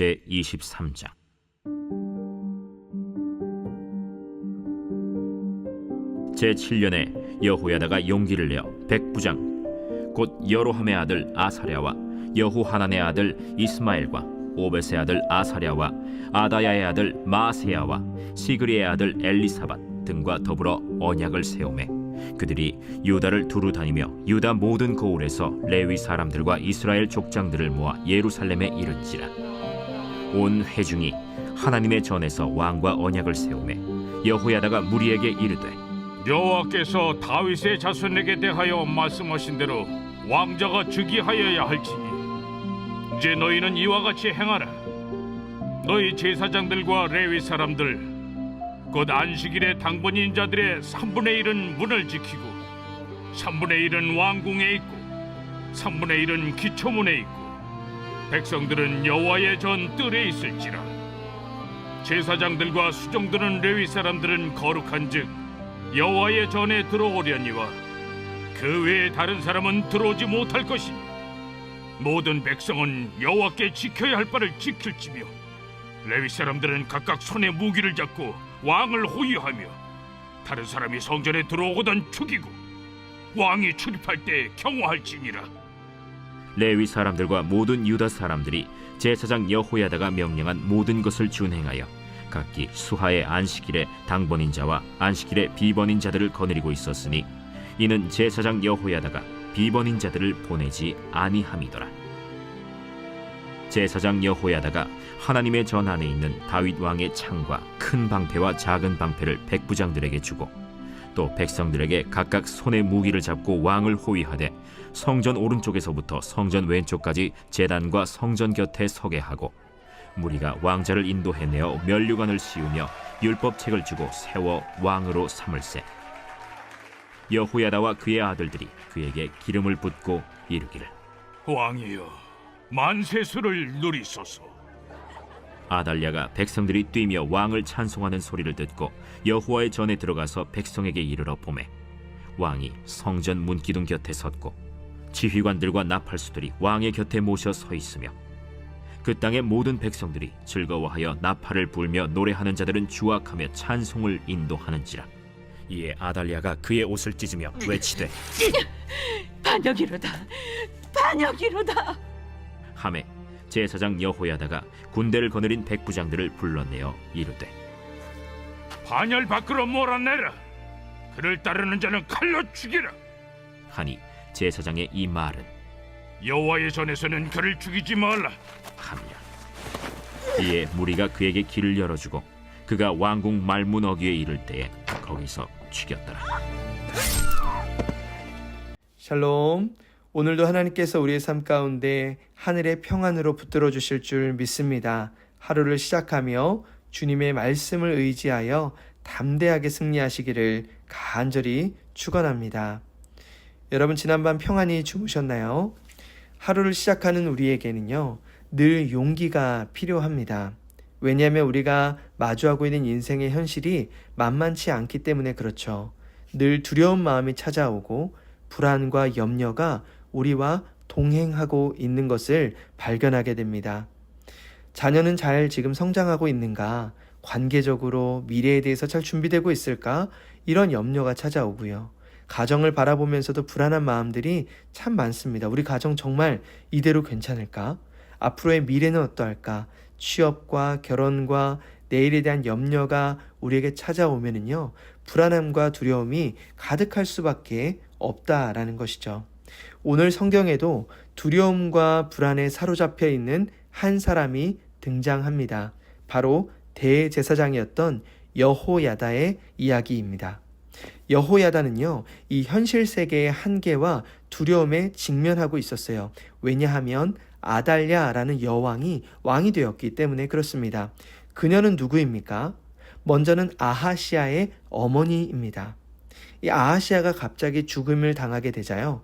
제23장. 제7년에 여호야다가 용기를 내어 백부장 곧 여로함의 아들 아사랴와 여호하난의 아들 이스마엘과 오벳의 아들 아사랴와 아다야의 아들 마아세야와 시그리의 아들 엘리사밧 등과 더불어 언약을 세우매 그들이 유다를 두루 다니며 유다 모든 고을에서 레위 사람들과 이스라엘 족장들을 모아 예루살렘에 이른지라. 온 회중이 하나님의 전에서 왕과 언약을 세우매 여호야다가 무리에게 이르되 여호와께서 다윗의 자손에게 대하여 말씀하신 대로 왕자가 즉위하여야 할지니 이제 너희는 이와 같이 행하라. 너희 제사장들과 레위 사람들 곧 안식일의 당번인 자들의 3분의 1은 문을 지키고 3분의 1은 왕궁에 있고 3분의 1은 기초문에 있고 백성들은 여호와의 전 뜰에 있을지라. 제사장들과 수종드는 레위 사람들은 거룩한즉 여호와의 전에 들어오려니와 그 외에 다른 사람은 들어오지 못할 것이니 모든 백성은 여호와께 지켜야 할 바를 지킬지며 레위 사람들은 각각 손에 무기를 잡고 왕을 호위하며 다른 사람이 성전에 들어오거든 죽이고 왕이 출입할 때 경호할지니라. 레위 사람들과 모든 유다 사람들이 제사장 여호야다가 명령한 모든 것을 준행하여 각기 수하의 안식일에 당번인 자와 안식일에 비번인 자들을 거느리고 있었으니 이는 제사장 여호야다가 비번인 자들을 보내지 아니함이더라. 제사장 여호야다가 하나님의 전 안에 있는 다윗 왕의 창과 큰 방패와 작은 방패를 백부장들에게 주고 또 백성들에게 각각 손에 무기를 잡고 왕을 호위하되 성전 오른쪽에서부터 성전 왼쪽까지 제단과 성전 곁에 서게 하고 무리가 왕자를 인도해내어 면류관을 씌우며 율법책을 주고 세워 왕으로 삼을세. 여호야다와 그의 아들들이 그에게 기름을 붓고 이르기를 왕이여 만세수를 누리소서. 아달랴가 백성들이 뛰며 왕을 찬송하는 소리를 듣고 여호와의 전에 들어가서 백성에게 이르러 보매 왕이 성전 문기둥 곁에 섰고 지휘관들과 나팔수들이 왕의 곁에 모셔 서 있으며 그 땅의 모든 백성들이 즐거워하여 나팔을 불며 노래하는 자들은 주악하며 찬송을 인도하는지라. 이에 아달랴가 그의 옷을 찢으며 외치되 반역이로다, 반역이로다. 하매 제사장 여호야다가 군대를 거느린 백부장들을 불러내어 이르되 반열 밖으로 몰아내라. 그를 따르는 자는 칼로 죽이라. 하니 제사장의 이 말은 여호와의 전에서는 그를 죽이지 말라 함이라. 이에 무리가 그에게 길을 열어주고 그가 왕궁 말문 어귀에 이를 때에 거기서 죽였더라. 샬롬. 오늘도 하나님께서 우리의 삶 가운데 하늘의 평안으로 붙들어 주실 줄 믿습니다. 하루를 시작하며 주님의 말씀을 의지하여 담대하게 승리하시기를 간절히 축원합니다. 여러분 지난밤 평안히 주무셨나요? 하루를 시작하는 우리에게는요 늘 용기가 필요합니다. 왜냐하면 우리가 마주하고 있는 인생의 현실이 만만치 않기 때문에 그렇죠. 늘 두려운 마음이 찾아오고 불안과 염려가 우리와 동행하고 있는 것을 발견하게 됩니다. 자녀는 잘 지금 성장하고 있는가? 관계적으로 미래에 대해서 잘 준비되고 있을까? 이런 염려가 찾아오고요. 가정을 바라보면서도 불안한 마음들이 참 많습니다. 우리 가정 정말 이대로 괜찮을까? 앞으로의 미래는 어떠할까? 취업과 결혼과 내일에 대한 염려가 우리에게 찾아오면은요, 불안함과 두려움이 가득할 수밖에 없다라는 것이죠. 오늘 성경에도 두려움과 불안에 사로잡혀 있는 한 사람이 등장합니다. 바로 대제사장이었던 여호야다의 이야기입니다. 여호야다는요, 이 현실 세계의 한계와 두려움에 직면하고 있었어요. 왜냐하면 아달랴라는 여왕이 왕이 되었기 때문에 그렇습니다. 그녀는 누구입니까? 먼저는 아하시아의 어머니입니다. 이 아하시아가 갑자기 죽음을 당하게 되자요,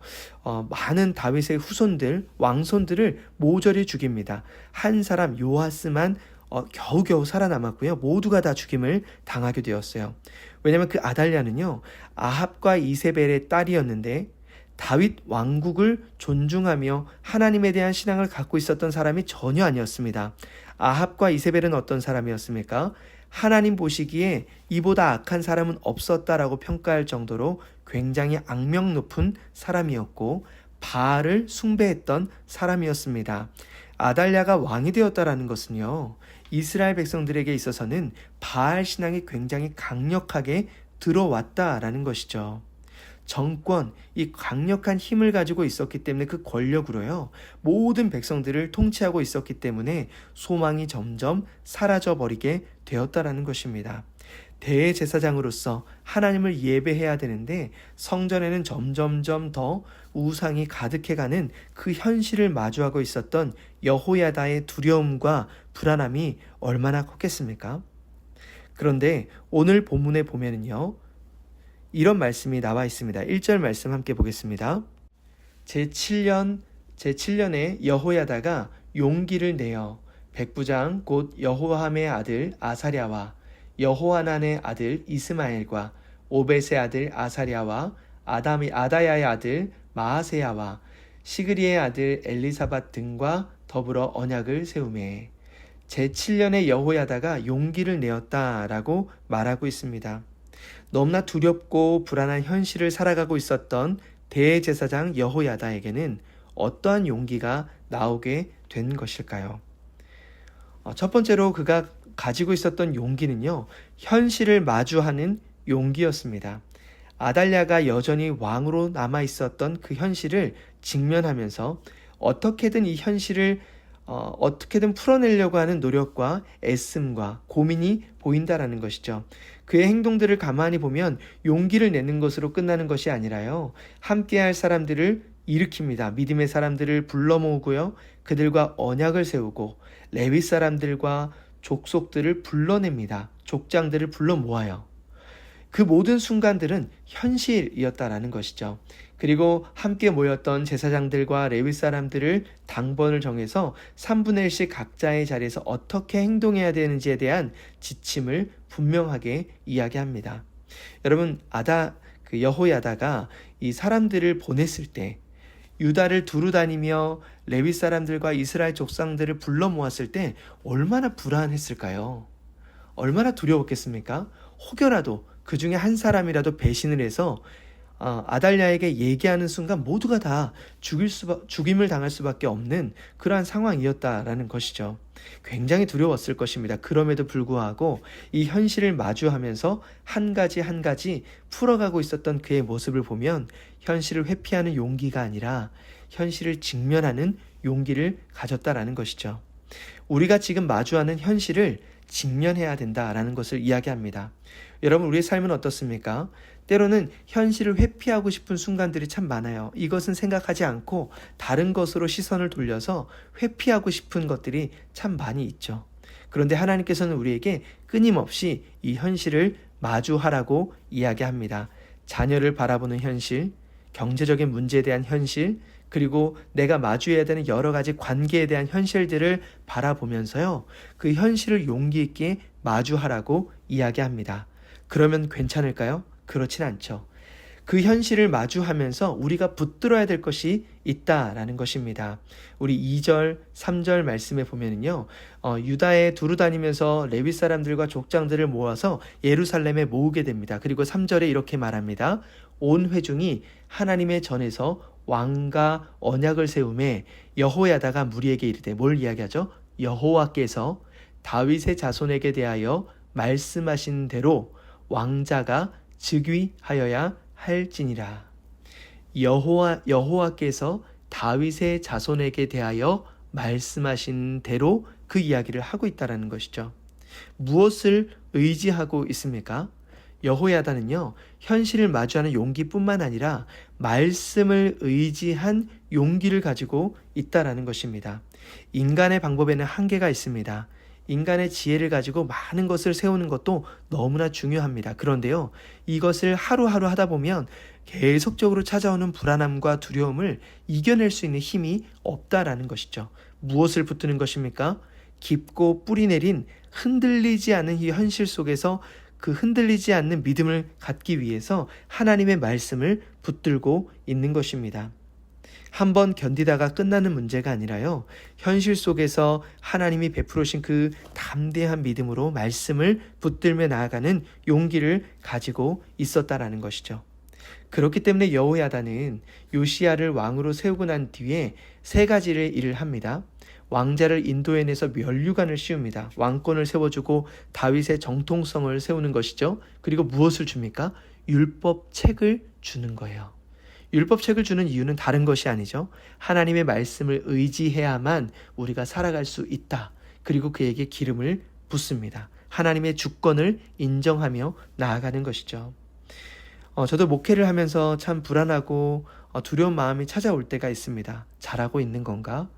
많은 다윗의 후손들, 왕손들을 모조리 죽입니다. 한 사람 요아스만 겨우겨우 살아남았고요. 모두가 다 죽임을 당하게 되었어요. 왜냐하면 그 아달랴는요, 아합과 이세벨의 딸이었는데 다윗 왕국을 존중하며 하나님에 대한 신앙을 갖고 있었던 사람이 전혀 아니었습니다. 아합과 이세벨은 어떤 사람이었습니까? 하나님 보시기에 이보다 악한 사람은 없었다라고 평가할 정도로 굉장히 악명 높은 사람이었고 바알을 숭배했던 사람이었습니다. 아달랴가 왕이 되었다라는 것은요, 이스라엘 백성들에게 있어서는 바알 신앙이 굉장히 강력하게 들어왔다라는 것이죠. 정권, 이 강력한 힘을 가지고 있었기 때문에 그 권력으로요, 모든 백성들을 통치하고 있었기 때문에 소망이 점점 사라져버리게 되었다라는 것입니다. 대제사장으로서 하나님을 예배해야 되는데 성전에는 점점점 더 우상이 가득해가는 그 현실을 마주하고 있었던 여호야다의 두려움과 불안함이 얼마나 컸겠습니까? 그런데 오늘 본문에 보면은요, 이런 말씀이 나와 있습니다. 1절 말씀 함께 보겠습니다. 제7년에 여호야다가 용기를 내어 백부장 곧 여호함의 아들 아사랴와 여호하난의 아들 이스마엘과 오벳의 아들 아사랴와 아다야의 아들 마아세야와 시그리의 아들 엘리사밧 등과 더불어 언약을 세우매 제7년에 여호야다가 용기를 내었다라고 말하고 있습니다. 너무나 두렵고 불안한 현실을 살아가고 있었던 대제사장 여호야다에게는 어떠한 용기가 나오게 된 것일까요? 첫 번째로 그가 가지고 있었던 용기는요, 현실을 마주하는 용기였습니다. 아달랴가 여전히 왕으로 남아 있었던 그 현실을 직면하면서 어떻게든 이 현실을 어떻게든 풀어내려고 하는 노력과 애씀과 고민이 보인다라는 것이죠. 그의 행동들을 가만히 보면 용기를 내는 것으로 끝나는 것이 아니라요, 함께할 사람들을 일으킵니다. 믿음의 사람들을 불러 모으고요, 그들과 언약을 세우고 레위 사람들과 족속들을 불러냅니다. 족장들을 불러 모아요. 그 모든 순간들은 현실이었다라는 것이죠. 그리고 함께 모였던 제사장들과 레위 사람들을 당번을 정해서 3분의 1씩 각자의 자리에서 어떻게 행동해야 되는지에 대한 지침을 분명하게 이야기합니다. 여러분, 여호야다가 이 사람들을 보냈을 때, 유다를 두루 다니며 레위 사람들과 이스라엘 족상들을 불러 모았을 때 얼마나 불안했을까요? 얼마나 두려웠겠습니까? 혹여라도 그 중에 한 사람이라도 배신을 해서 아달랴에게 얘기하는 순간 모두가 다 죽임을 당할 수밖에 없는 그러한 상황이었다라는 것이죠. 굉장히 두려웠을 것입니다. 그럼에도 불구하고 이 현실을 마주하면서 한 가지 한 가지 풀어가고 있었던 그의 모습을 보면 현실을 회피하는 용기가 아니라 현실을 직면하는 용기를 가졌다라는 것이죠. 우리가 지금 마주하는 현실을 직면해야 된다라는 것을 이야기합니다. 여러분, 우리의 삶은 어떻습니까? 때로는 현실을 회피하고 싶은 순간들이 참 많아요. 이것은 생각하지 않고 다른 것으로 시선을 돌려서 회피하고 싶은 것들이 참 많이 있죠. 그런데 하나님께서는 우리에게 끊임없이 이 현실을 마주하라고 이야기합니다. 자녀를 바라보는 현실, 경제적인 문제에 대한 현실, 그리고 내가 마주해야 되는 여러 가지 관계에 대한 현실들을 바라보면서요, 그 현실을 용기 있게 마주하라고 이야기합니다. 그러면 괜찮을까요? 그렇진 않죠. 그 현실을 마주하면서 우리가 붙들어야 될 것이 있다라는 것입니다. 우리 2절, 3절 말씀에 보면은요, 유다에 두루 다니면서 레위 사람들과 족장들을 모아서 예루살렘에 모으게 됩니다. 그리고 3절에 이렇게 말합니다. 온 회중이 하나님의 전에서 왕과 언약을 세우매 여호야다가 무리에게 이르되, 뭘 이야기하죠? 여호와께서 다윗의 자손에게 대하여 말씀하신 대로 왕자가 즉위하여야 할지니라. 여호와께서 다윗의 자손에게 대하여 말씀하신 대로 그 이야기를 하고 있다라는 것이죠. 무엇을 의지하고 있습니까? 여호야다는요, 현실을 마주하는 용기뿐만 아니라 말씀을 의지한 용기를 가지고 있다라는 것입니다. 인간의 방법에는 한계가 있습니다. 인간의 지혜를 가지고 많은 것을 세우는 것도 너무나 중요합니다. 그런데요, 이것을 하루하루 하다 보면 계속적으로 찾아오는 불안함과 두려움을 이겨낼 수 있는 힘이 없다라는 것이죠. 무엇을 붙드는 것입니까? 깊고 뿌리 내린 흔들리지 않는 이 현실 속에서 그 흔들리지 않는 믿음을 갖기 위해서 하나님의 말씀을 붙들고 있는 것입니다. 한번 견디다가 끝나는 문제가 아니라요. 현실 속에서 하나님이 베풀으신 그 담대한 믿음으로 말씀을 붙들며 나아가는 용기를 가지고 있었다라는 것이죠. 그렇기 때문에 여호야다는 요시야를 왕으로 세우고 난 뒤에 세 가지를 일을 합니다. 왕자를 인도해내서 면류관을 씌웁니다. 왕권을 세워주고 다윗의 정통성을 세우는 것이죠. 그리고 무엇을 줍니까? 율법책을 주는 거예요. 율법책을 주는 이유는 다른 것이 아니죠. 하나님의 말씀을 의지해야만 우리가 살아갈 수 있다. 그리고 그에게 기름을 붓습니다. 하나님의 주권을 인정하며 나아가는 것이죠. 저도 목회를 하면서 참 불안하고 두려운 마음이 찾아올 때가 있습니다. 잘하고 있는 건가?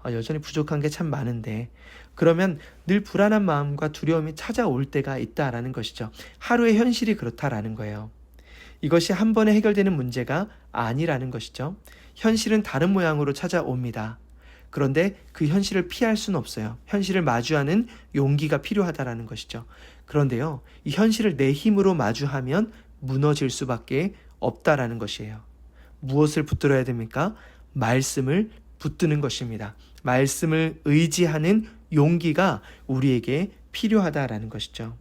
여전히 부족한 게 참 많은데, 그러면 늘 불안한 마음과 두려움이 찾아올 때가 있다라는 것이죠. 하루의 현실이 그렇다라는 거예요. 이것이 한 번에 해결되는 문제가 아니라는 것이죠. 현실은 다른 모양으로 찾아옵니다. 그런데 그 현실을 피할 수는 없어요. 현실을 마주하는 용기가 필요하다라는 것이죠. 그런데요, 이 현실을 내 힘으로 마주하면 무너질 수밖에 없다라는 것이에요. 무엇을 붙들어야 됩니까? 말씀을 붙드는 것입니다. 말씀을 의지하는 용기가 우리에게 필요하다라는 것이죠.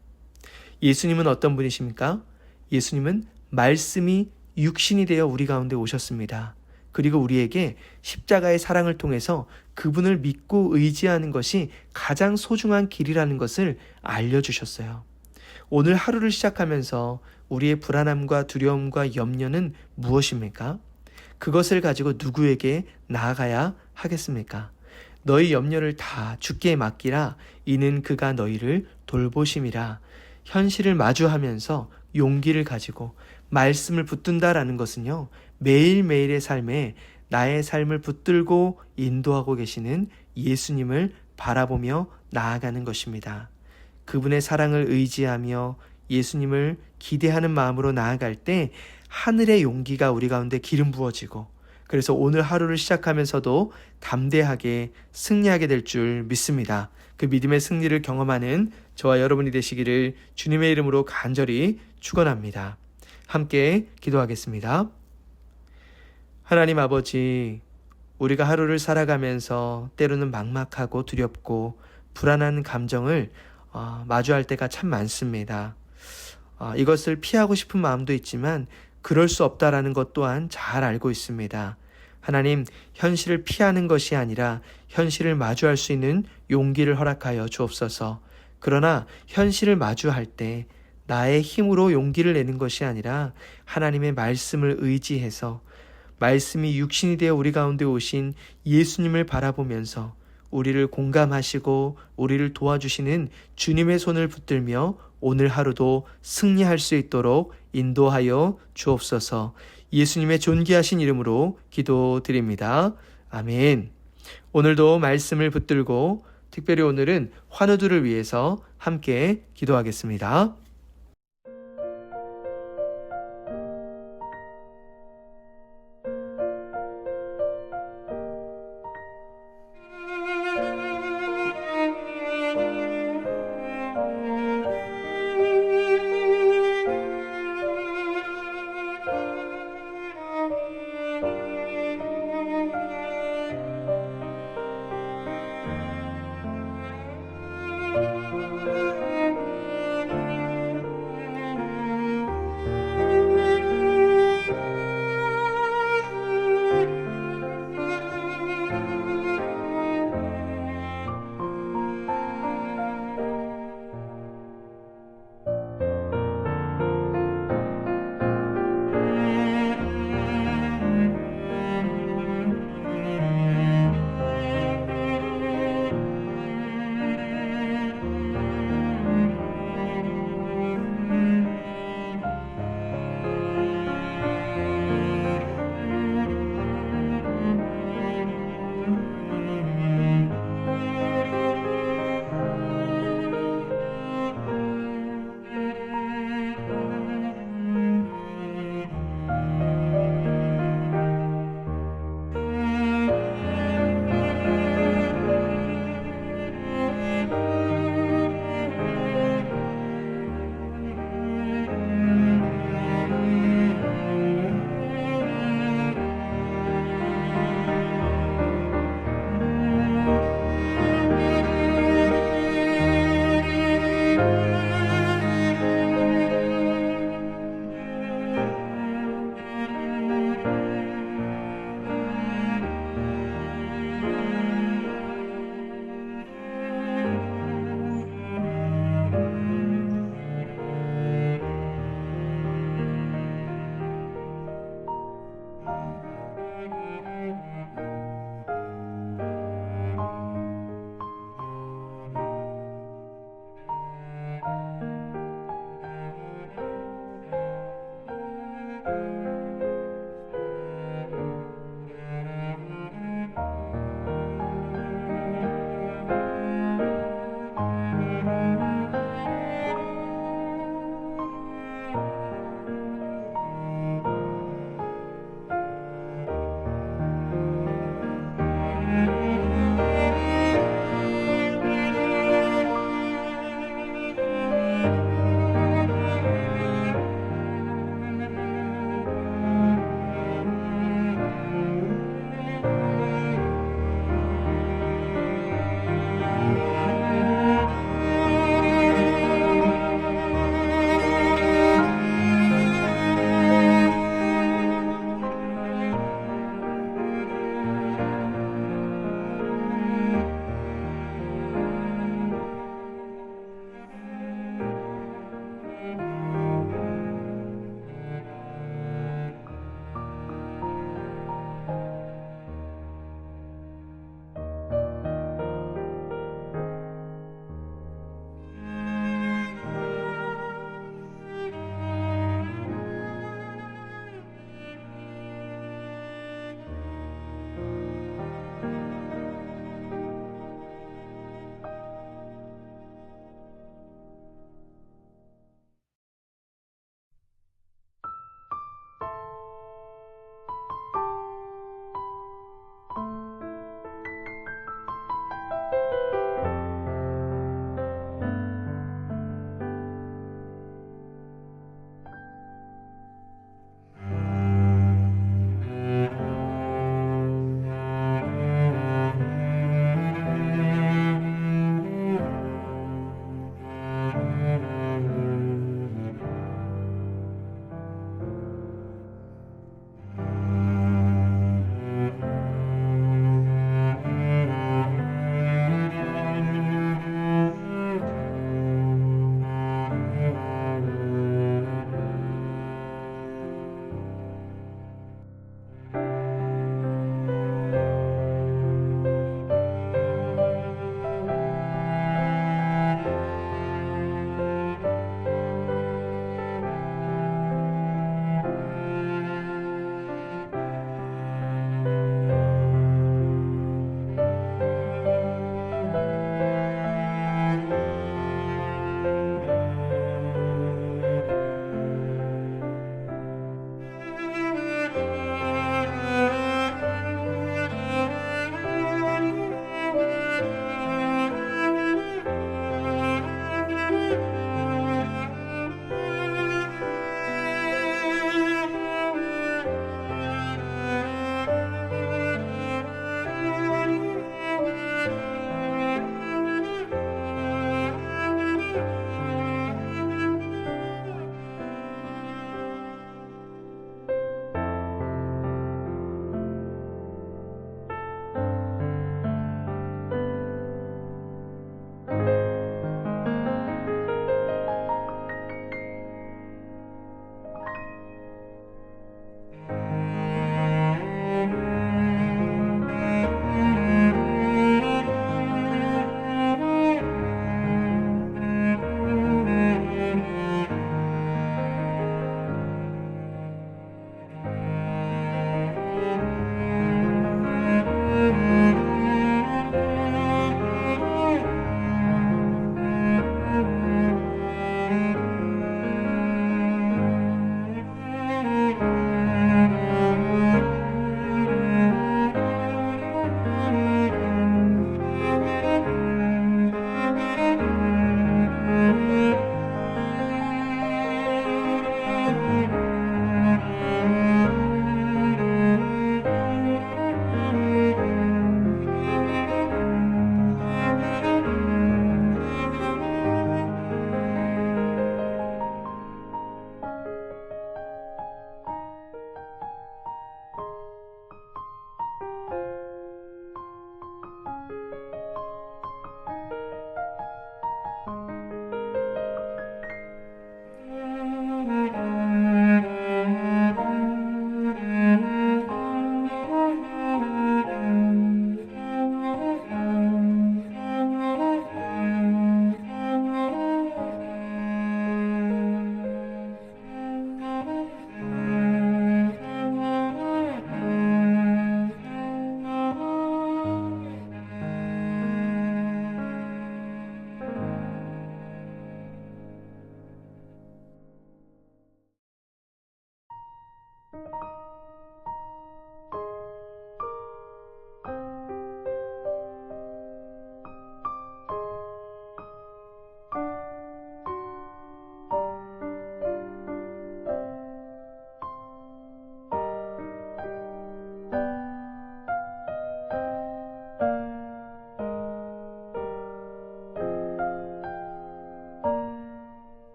예수님은 어떤 분이십니까? 예수님은 말씀이 육신이 되어 우리 가운데 오셨습니다. 그리고 우리에게 십자가의 사랑을 통해서 그분을 믿고 의지하는 것이 가장 소중한 길이라는 것을 알려주셨어요. 오늘 하루를 시작하면서 우리의 불안함과 두려움과 염려는 무엇입니까? 그것을 가지고 누구에게 나아가야 하겠습니까? 너희 염려를 다 주께 맡기라. 이는 그가 너희를 돌보심이라. 현실을 마주하면서 용기를 가지고 말씀을 붙든다라는 것은요, 매일매일의 삶에 나의 삶을 붙들고 인도하고 계시는 예수님을 바라보며 나아가는 것입니다. 그분의 사랑을 의지하며 예수님을 기대하는 마음으로 나아갈 때 하늘의 용기가 우리 가운데 기름 부어지고, 그래서 오늘 하루를 시작하면서도 담대하게 승리하게 될 줄 믿습니다. 그 믿음의 승리를 경험하는 저와 여러분이 되시기를 주님의 이름으로 간절히 축원합니다. 함께 기도하겠습니다. 하나님 아버지, 우리가 하루를 살아가면서 때로는 막막하고 두렵고 불안한 감정을 마주할 때가 참 많습니다. 이것을 피하고 싶은 마음도 있지만 그럴 수 없다라는 것 또한 잘 알고 있습니다. 하나님, 현실을 피하는 것이 아니라 현실을 마주할 수 있는 용기를 허락하여 주옵소서. 그러나 현실을 마주할 때 나의 힘으로 용기를 내는 것이 아니라 하나님의 말씀을 의지해서 말씀이 육신이 되어 우리 가운데 오신 예수님을 바라보면서 우리를 공감하시고 우리를 도와주시는 주님의 손을 붙들며 오늘 하루도 승리할 수 있도록 인도하여 주옵소서. 예수님의 존귀하신 이름으로 기도드립니다. 아멘. 오늘도 말씀을 붙들고 특별히 오늘은 환우들을 위해서 함께 기도하겠습니다.